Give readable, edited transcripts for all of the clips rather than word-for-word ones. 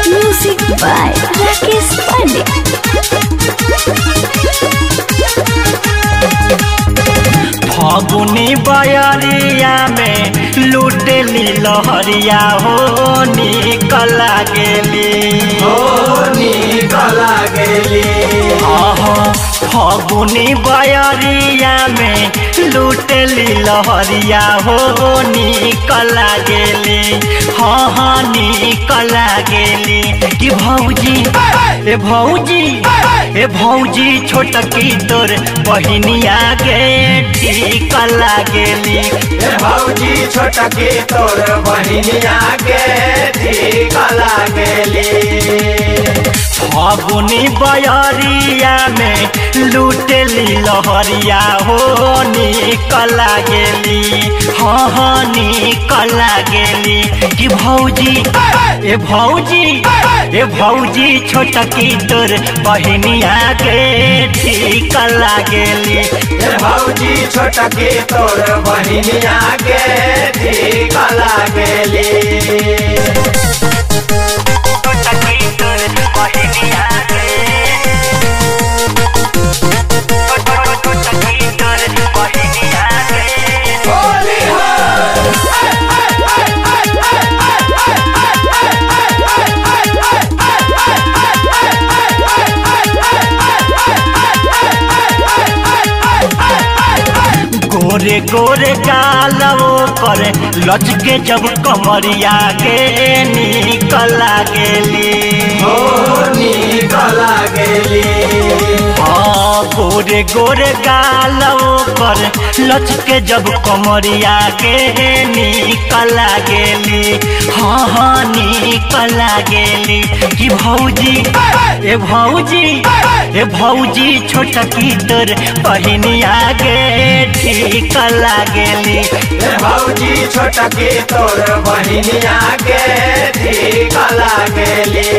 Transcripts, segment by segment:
Music by Rakesh Pandey. फागुनी बयरिया में लुटेली लहरिया हो निकला गेली फागुनी बयरिया में लुटेली लहरिया हो निकला गेली हाँ निकला गेली कि भौजी छोटकी तोर बहिनिया के ठीक लागेली भौजी छोटकी तोर बहिनिया के ठीक लागेली फागुनी बयरिया में लुटेली लहरिया हो निकला गेली हाँ निकला गेली कि भौजी छोटकी तोर बहिनिया के ठीक लागेली भौजी छोटकी तोर बहिनिया के ठीक लागेली गोरे गोरे गालवो पर लचके जब कमरिया के निकला गेली हाँ गोरे गोरे गालवो पर लचके जब कमरिया के निकला गेली हाँ निकला गेली कि भौजी छोटकी तोर बहिनिया के ठीक लागेली भौजी छोटकी तोर बहिनिया के ठीक लागेली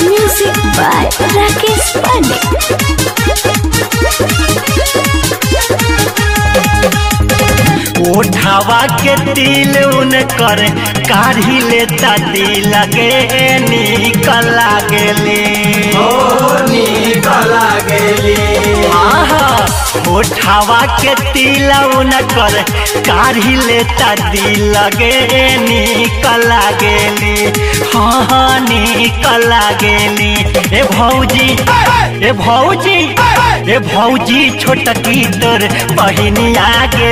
Music by Rakesh Pandey. ओढ़ावा के दिल उनकर काढ़ी लेता दिल के निकला गेली ओढ़ावा के दिल उनकर काढ़ी लेता दिल के निकला गेली हाँ निकला गेली ए भौजी छोटकी तोर बहिनिया के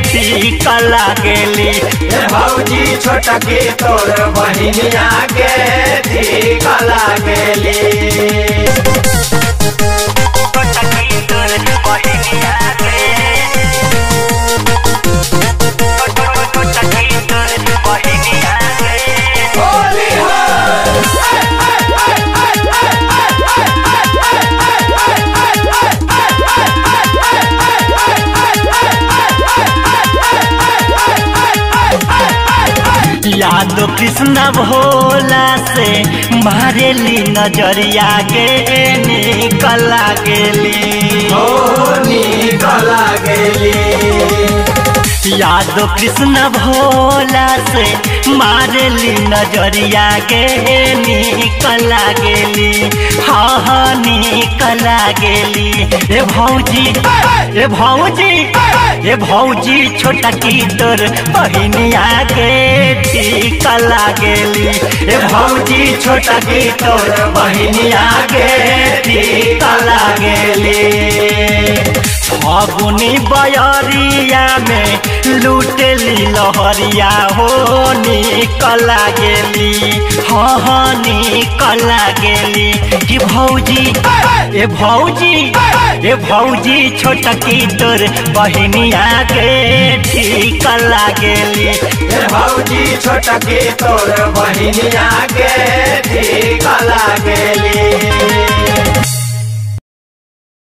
ठीक लागेली भौजी छोटकी तोर बहिनिया के ठीक लागेली यादव कृष्ण भोला से मारेली नजरिया के निकला गेली यादव कृष्ण भोला से मारेली नजरिया के निकला गेली हाँ निकला गेली ए भौजी छोटकी तोर बहिनिया के ठीक लागेली भौजी छोटकी तोर बहिनिया के ठीक लागेली फागुनी बयरिया में लूटेली लहरिया हो निकल गेली हाँ निकल गेली जी भौजी ए भौजी ए भौजी छोटकी तोर बहिनिया के ठीक लागेली ए भौजी छोटकी तोर बहिनिया के ठीक लागेली